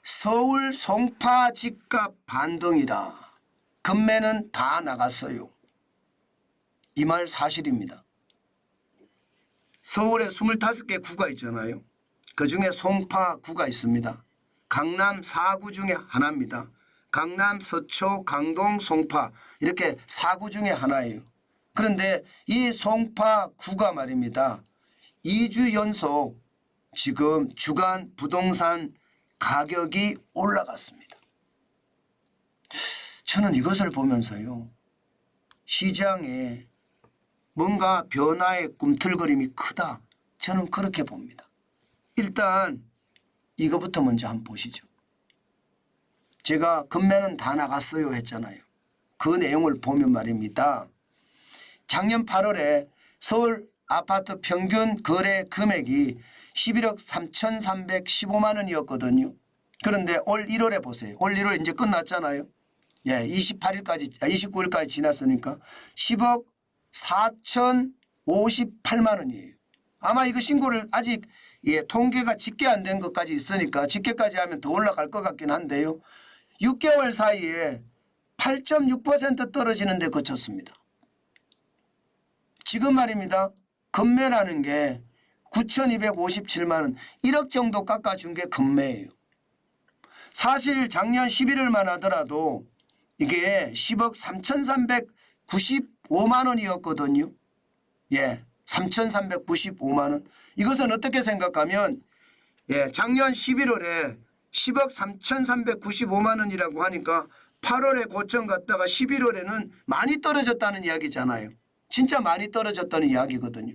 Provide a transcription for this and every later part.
서울 송파 집값 반등이라 금매는 다 나갔어요. 이 말 사실입니다. 서울에 25개 구가 있잖아요. 그중에 송파 구가 있습니다. 강남 4구 중에 하나입니다. 강남, 서초, 강동, 송파 이렇게 4구 중에 하나예요. 그런데 이 송파 구가 말입니다. 2주 연속 지금 주간 부동산 가격이 올라갔습니다. 저는 이것을 보면서요. 시장에 뭔가 변화의 꿈틀거림이 크다. 저는 그렇게 봅니다. 일단 이거부터 먼저 한번 보시죠. 제가 금매는 다 나갔어요 했잖아요. 그 내용을 보면 말입니다. 작년 8월에 서울 아파트 평균 거래 금액이 11억 3,315만 원이었거든요. 그런데 올 1월에 보세요. 올 1월 이제 끝났잖아요. 예, 29일까지 지났으니까 10억 4,058만 원이에요. 아마 이거 신고를 아직 통계가 집계 안 된 것까지 있으니까 집계까지 하면 더 올라갈 것 같긴 한데요. 6개월 사이에 8.6% 떨어지는 데 그쳤습니다. 지금 말입니다. 금매라는 게 9,257만 원 1억 정도 깎아준 게 금매예요. 사실 작년 11월만 하더라도 이게 10억 3,395만 원이었거든요. 예, 3,395만 원. 이것은 어떻게 생각하면 작년 11월에 10억 3,395만 원이라고 하니까 8월에 고점 갔다가 11월에는 많이 떨어졌다는 이야기잖아요. 진짜 많이 떨어졌다는 이야기거든요.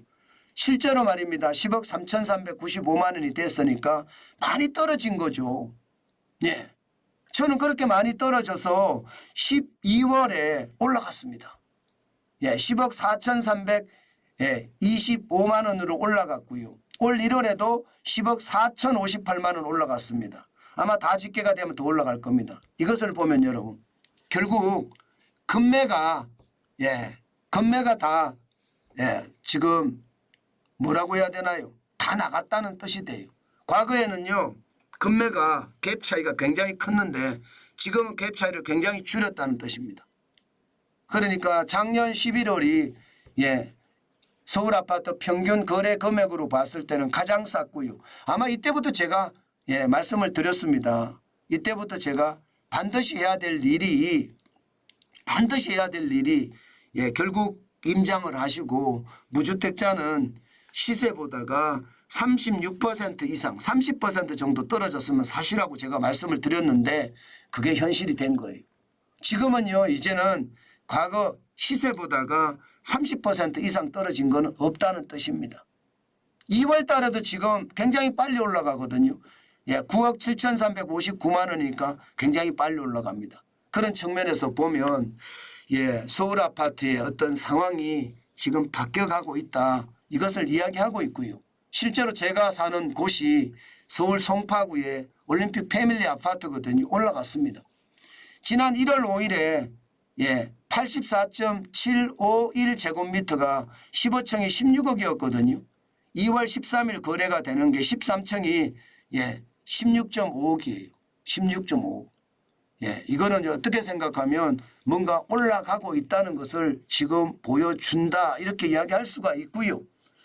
실제로 말입니다. 10억 3,395만 원이 됐으니까 많이 떨어진 거죠. 예. 저는 그렇게 많이 떨어져서 12월에 올라갔습니다. 예, 10억 4,325만 원으로 올라갔고요. 올 1월에도 10억 4,058만 원 올라갔습니다. 아마 다 집계가 되면 더 올라갈 겁니다. 이것을 보면 여러분 결국 금매가 다 지금 뭐라고 해야 되나요? 다 나갔다는 뜻이 돼요. 과거에는요. 금매가 갭 차이가 굉장히 컸는데 지금은 갭 차이를 굉장히 줄였다는 뜻입니다. 그러니까 작년 11월이 서울 아파트 평균 거래 금액으로 봤을 때는 가장 쌌고요. 아마 이때부터 제가 말씀을 드렸습니다. 이때부터 제가 반드시 해야 될 일이 결국 임장을 하시고 무주택자는 시세보다가 36% 이상 30% 정도 떨어졌으면 사시라고 제가 말씀을 드렸는데 그게 현실이 된 거예요. 지금은요 이제는 과거 시세보다가 30% 이상 떨어진 건 없다는 뜻입니다. 2월 달에도 지금 굉장히 빨리 올라가거든요. 9억 7,359만 원이니까 굉장히 빨리 올라갑니다. 그런 측면에서 보면 서울 아파트의 어떤 상황이 지금 바뀌어가고 있다. 이것을 이야기하고 있고요. 실제로 제가 사는 곳이 서울 송파구의 올림픽 패밀리 아파트거든요. 올라갔습니다. 지난 1월 5일에 84.751제곱미터가 15층이 16억이었거든요. 2월 13일 거래가 되는 게 13층이 16.5억이에요. 16.5억. 이거는 어떻게 생각하면 뭔가 올라가고 있다는 것을 지금 보여준다 이렇게 이야기할 수가 있고요.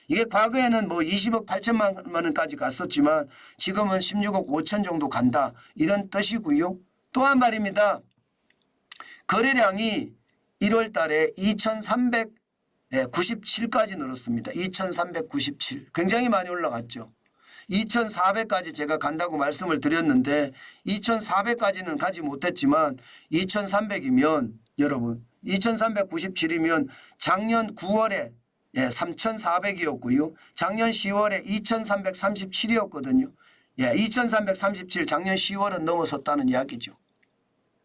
이게 과거에는 뭐 20억 8천만 원까지 갔었지만 지금은 16억 5천 정도 간다 이런 뜻이고요. 또한 말입니다. 거래량이 1월 달에 2,397까지 늘었습니다. 2,397 굉장히 많이 올라갔죠. 2,400까지 제가 간다고 말씀을 드렸는데 2,400까지는 가지 못했지만 2,300이면 여러분 2,397이면 작년 9월에 3,400이었고요. 작년 10월에 2,337이었거든요. 2,337 작년 10월은 넘어섰다는 이야기죠.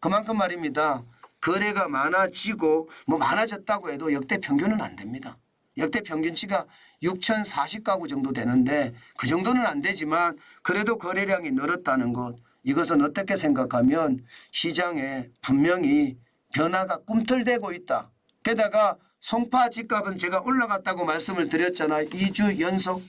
그만큼 말입니다. 거래가 많아지고 뭐 많아졌다고 해도 역대 평균은 안 됩니다. 역대 평균치가 6,040가구 정도 되는데 그 정도는 안 되지만 그래도 거래량이 늘었다는 것 이것은 어떻게 생각하면 시장에 분명히 변화가 꿈틀대고 있다. 게다가 송파 집값은 제가 올라갔다고 말씀을 드렸잖아요. 2주 연속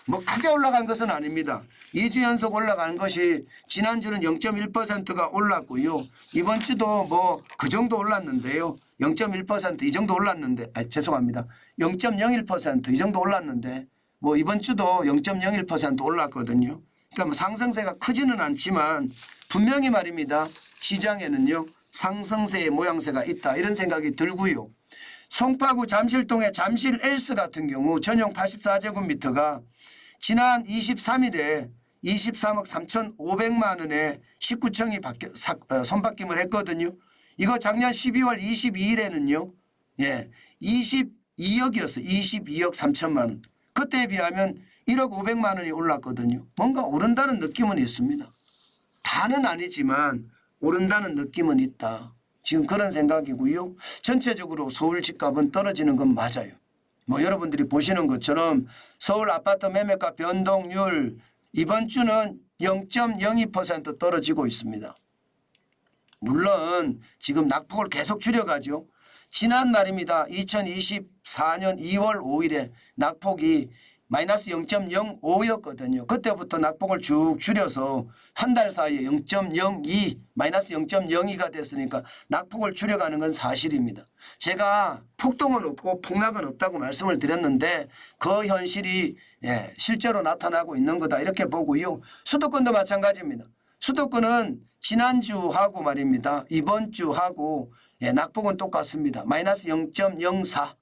뭐 크게 올라간 것은 아닙니다. 2주 연속 올라간 것이 지난주는 0.1%가 올랐고요. 이번 주도 뭐 그 정도 올랐는데요. 0.1%이 정도 올랐는데 죄송합니다. 0.01%이 정도 올랐는데 뭐 이번 주도 0.01% 올랐거든요. 그러니까 뭐 상승세가 크지는 않지만 분명히 말입니다. 시장에는요. 상승세의 모양새가 있다 이런 생각이 들고요. 송파구 잠실동의 잠실 엘스 같은 경우 전용 84제곱미터가 지난 23일에 23억 3,500만 원에 19층이 손바뀜을 했거든요. 이거 작년 12월 22일에는요. 예, 22억이었어요. 22억 3천만 원. 그때에 비하면 1억 500만 원이 올랐거든요. 뭔가 오른다는 느낌은 있습니다. 다는 아니지만 오른다는 느낌은 있다. 지금 그런 생각이고요. 전체적으로 서울 집값은 떨어지는 건 맞아요. 뭐 여러분들이 보시는 것처럼 서울 아파트 매매가 변동률 이번 주는 0.02% 떨어지고 있습니다. 물론 지금 낙폭을 계속 줄여가죠. 지난 말입니다. 2024년 2월 5일에 낙폭이 마이너스 0.05였거든요. 그때부터 낙폭을 쭉 줄여서 한 달 사이에 0.02 마이너스 0.02가 됐으니까 낙폭을 줄여가는 건 사실입니다. 제가 폭동은 없고 폭락은 없다고 말씀을 드렸는데 그 현실이 실제로 나타나고 있는 거다 이렇게 보고요. 수도권도 마찬가지입니다. 수도권은 지난주하고 말입니다. 이번 주하고 낙폭은 똑같습니다. 마이너스 0.04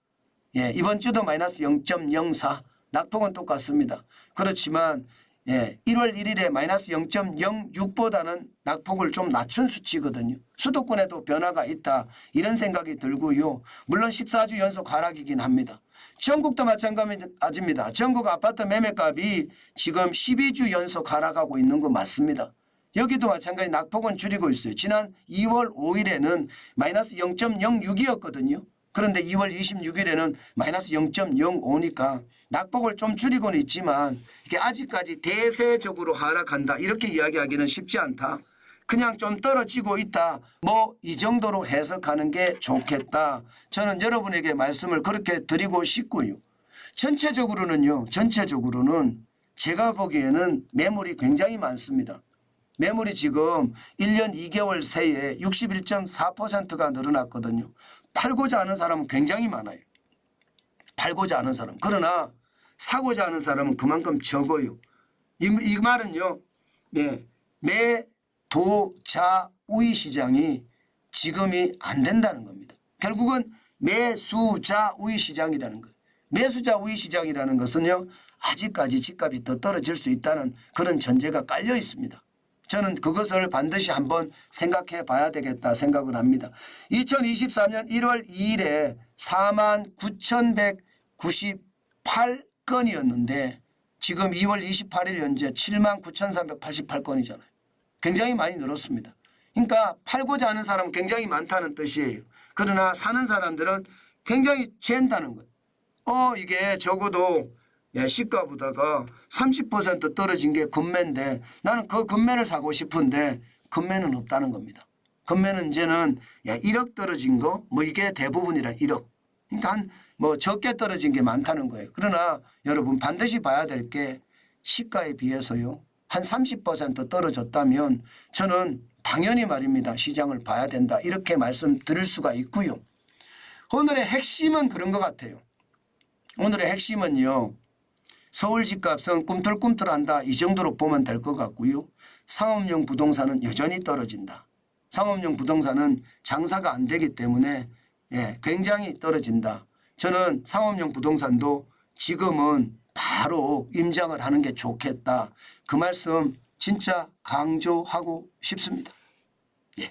이번 주도 마이너스 0.04 낙폭은 똑같습니다. 그렇지만 1월 1일에 마이너스 0.06보다는 낙폭을 좀 낮춘 수치거든요. 수도권에도 변화가 있다 이런 생각이 들고요. 물론 14주 연속 하락이긴 합니다. 전국도 마찬가지입니다. 전국 아파트 매매값이 지금 12주 연속 하락하고 있는 거 맞습니다. 여기도 마찬가지 낙폭은 줄이고 있어요. 지난 2월 5일에는 마이너스 0.06이었거든요. 그런데 2월 26일에는 마이너스 0.05니까 낙폭을 좀 줄이고는 있지만 이게 아직까지 대세적으로 하락한다 이렇게 이야기하기는 쉽지 않다. 그냥 좀 떨어지고 있다. 뭐 이 정도로 해석하는 게 좋겠다. 저는 여러분에게 말씀을 그렇게 드리고 싶고요. 전체적으로는 제가 보기에는 매물이 굉장히 많습니다. 매물이 지금 1년 2개월 새에 61.4%가 늘어났거든요. 팔고자 하는 사람은 굉장히 많아요. 팔고자 하는 사람. 그러나 사고자 하는 사람은 그만큼 적어요. 이 말은요. 매도자 우위 시장이 지금이 안 된다는 겁니다. 결국은 매수자 우위 시장이라는 거예요. 매수자 우위 시장이라는 것은요. 아직까지 집값이 더 떨어질 수 있다는 그런 전제가 깔려 있습니다. 저는 그것을 반드시 한번 생각해 봐야 되겠다 생각을 합니다. 2023년 1월 2일에 49,198건이었는데 지금 2월 28일 현재 79,388건이잖아요. 굉장히 많이 늘었습니다. 그러니까 팔고자 하는 사람은 굉장히 많다는 뜻이에요. 그러나 사는 사람들은 굉장히 잰다는 거예요. 이게 적어도 시가보다가 30% 떨어진 게 금매인데 나는 그 금매를 사고 싶은데 금매는 없다는 겁니다. 금매는 이제는 1억 떨어진 거 뭐 이게 대부분이라 1억. 그러니까 한 뭐 적게 떨어진 게 많다는 거예요. 그러나 여러분 반드시 봐야 될 게 시가에 비해서요. 한 30% 떨어졌다면 저는 당연히 말입니다. 시장을 봐야 된다. 이렇게 말씀드릴 수가 있고요. 오늘의 핵심은 그런 것 같아요. 오늘의 핵심은요. 서울 집값은 꿈틀꿈틀한다 이 정도로 보면 될 것 같고요. 상업용 부동산은 여전히 떨어진다. 상업용 부동산은 장사가 안 되기 때문에 굉장히 떨어진다. 저는 상업용 부동산도 지금은 바로 임장을 하는 게 좋겠다. 그 말씀 진짜 강조하고 싶습니다. 예.